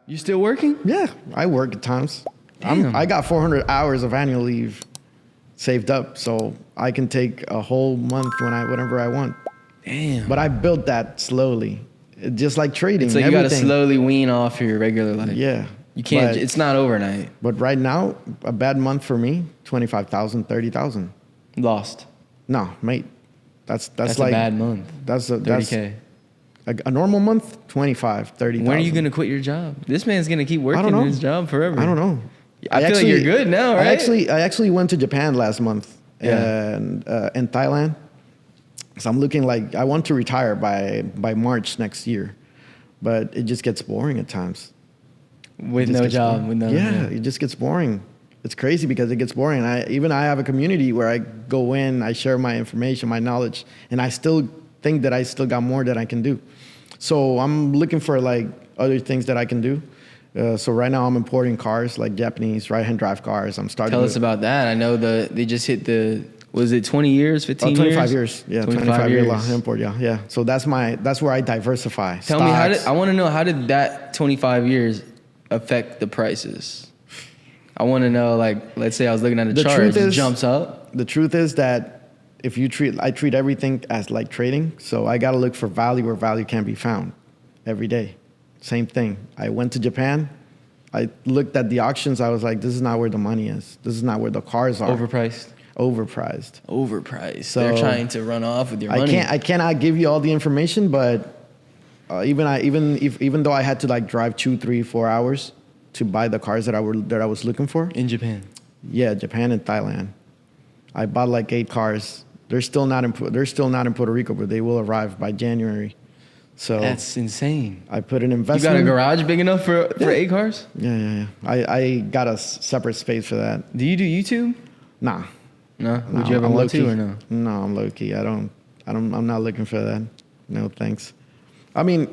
You still working? Yeah, I work at times. Damn. I got 400 hours of annual leave saved up, so I can take a whole month whenever I want. Damn. But I built that slowly, just like trading. It's like everything. you got to slowly wean off your regular life. Yeah. You can't. It's not overnight. But right now, a bad month for me, 25,000, 30,000. Lost. No, mate. That's like a bad month. That's $30K. A normal month, 25, 30,000. When are you gonna quit your job? This man's gonna keep working in his job forever. I don't know. I feel like you're good now, right? I actually went to Japan last month and in Thailand. So I'm looking like I want to retire by March next year, but it just gets boring at times. With no job, it just gets boring. It's crazy because it gets boring. I have a community where I go in, I share my information, my knowledge, and I still think that I still got more that I can do. So I'm looking for like other things that I can do. So right now I'm importing cars, like Japanese right-hand drive cars. I'm starting. Tell us about that. I know they just hit was it 20 years, 15 years? 25 years. Yeah, 25 year law import. Yeah. So that's where I diversify. Tell me I want to know, how did that 25 years affect the prices? I want to know, like, let's say I was looking at a chart, it just jumps up. The truth is that I treat everything as like trading. So I got to look for value where value can be found every day. Same thing. I went to Japan. I looked at the auctions. I was like, this is not where the money is. This is not where the cars are. Overpriced. So they're trying to run off with your money. I cannot give you all the information, but even though I had to like drive 2, 3, 4 hours to buy the cars that I was looking for in Japan. Yeah, Japan and Thailand. I bought like 8 cars. They're still not in Puerto Rico, but they will arrive by January. So that's insane. I put an investment. You got a garage big enough for 8 cars? Yeah. I got a separate space for that. Do you do YouTube? Nah. No? Would you ever want to or no? No, I'm low key. I'm not looking for that. No, thanks. I mean,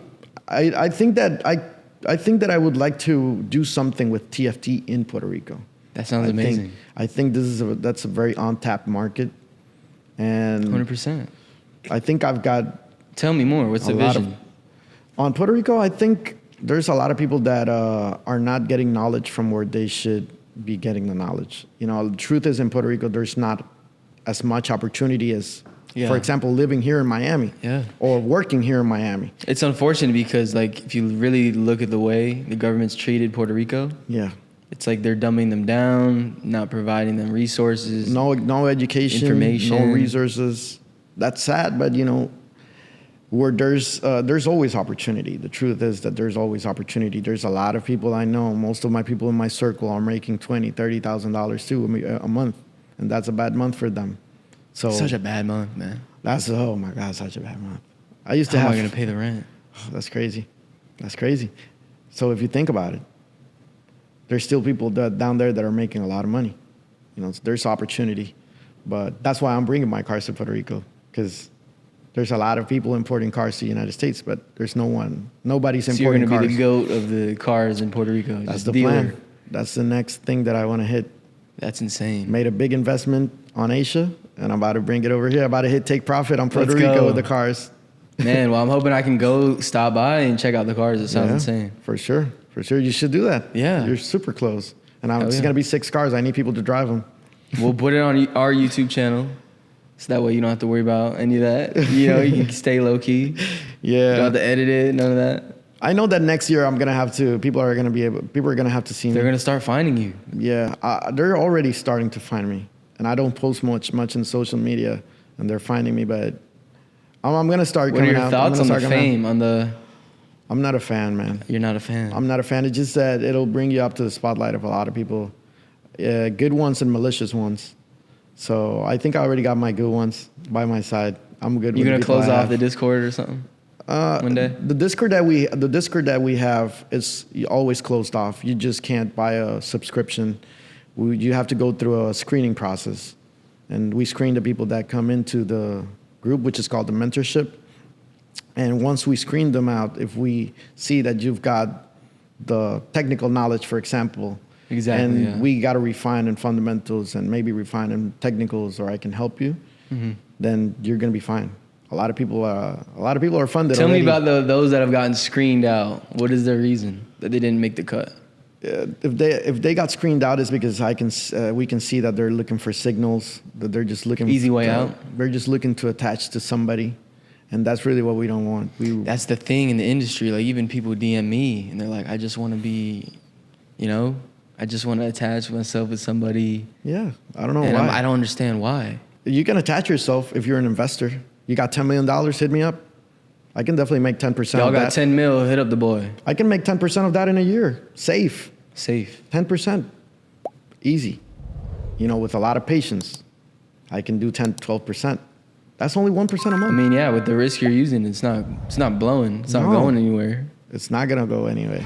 I think that I would like to do something with TFT in Puerto Rico. That sounds amazing. I think that's a very untapped market. And 100%. I think I've got. Tell me more. What's the vision? On Puerto Rico, I think there's a lot of people that are not getting knowledge from where they should be getting the knowledge. You know, the truth is in Puerto Rico, there's not as much opportunity as, for example, living here in Miami or working here in Miami. It's unfortunate because, like, if you really look at the way the government's treated Puerto Rico, it's like they're dumbing them down, not providing them resources. No education, information, no resources. That's sad, but you know, where there's always opportunity. The truth is that there's always opportunity. There's a lot of people I know. Most of my people in my circle are making $20,000-$30,000 too a month, and that's a bad month for them. So such a bad month, man. Oh my God, such a bad month. How am I gonna pay the rent? Oh, that's crazy. That's crazy. So if you think about it, there's still people down there that are making a lot of money. You know, there's opportunity, but that's why I'm bringing my cars to Puerto Rico, because there's a lot of people importing cars to the United States, but there's nobody's importing cars. So you're going to be the GOAT of the cars in Puerto Rico. That's the plan. That's the next thing that I want to hit. That's insane. Made a big investment on Asia, and I'm about to bring it over here. I'm about to take profit on Puerto Rico with the cars. Man, well, I'm hoping I can go stop by and check out the cars. It sounds insane. For sure. You should do that. Yeah. You're super close. And it's going to be 6 cars. I need people to drive them. We'll put it on our YouTube channel. So that way you don't have to worry about any of that. You know, you can stay low key. Yeah. You don't have to edit it, none of that. I know that next year I'm going to have to, people are going to have to see me. They're going to start finding you. Yeah. They're already starting to find me. And I don't post much in social media, and they're finding me, but I'm going to start coming out. What are your thoughts on the fame, I'm not a fan, man. You're not a fan? I'm not a fan. It's just that it'll bring you up to the spotlight of a lot of people. Good ones and malicious ones. So I think I already got my good ones by my side. I'm good. You're gonna close off the Discord or something one day? The Discord that we have is always closed off. You just can't buy a subscription. You have to go through a screening process, and we screen the people that come into the group, which is called the mentorship. And once we screen them out, if we see that you've got the technical knowledge, for example. Exactly. And we got to refine in fundamentals and maybe refine in technicals, or I can help you. Then you're gonna be fine. A lot of people are funded. Tell already. me about those that have gotten screened out. What is their reason? that they didn't make the cut? If they got screened out, it's because we can see that they're looking for signals, that they're just looking easy way out. They're just looking to attach to somebody, and that's really what we don't want. That's the thing in the industry. Like even people DM me and they're like, I just want to be, I just want to attach myself with somebody. Yeah, I don't know and why. I don't understand why. You can attach yourself if you're an investor. You got $10 million, hit me up. I can definitely make 10% Y'all of got that. 10 mil, hit up the boy. I can make 10% of that in a year. Safe. 10%. Easy. With a lot of patience. I can do 10, 12%. That's only 1% a month. I mean, yeah, with the risk you're using, it's not blowing. It's not going anywhere. It's not going to go anywhere.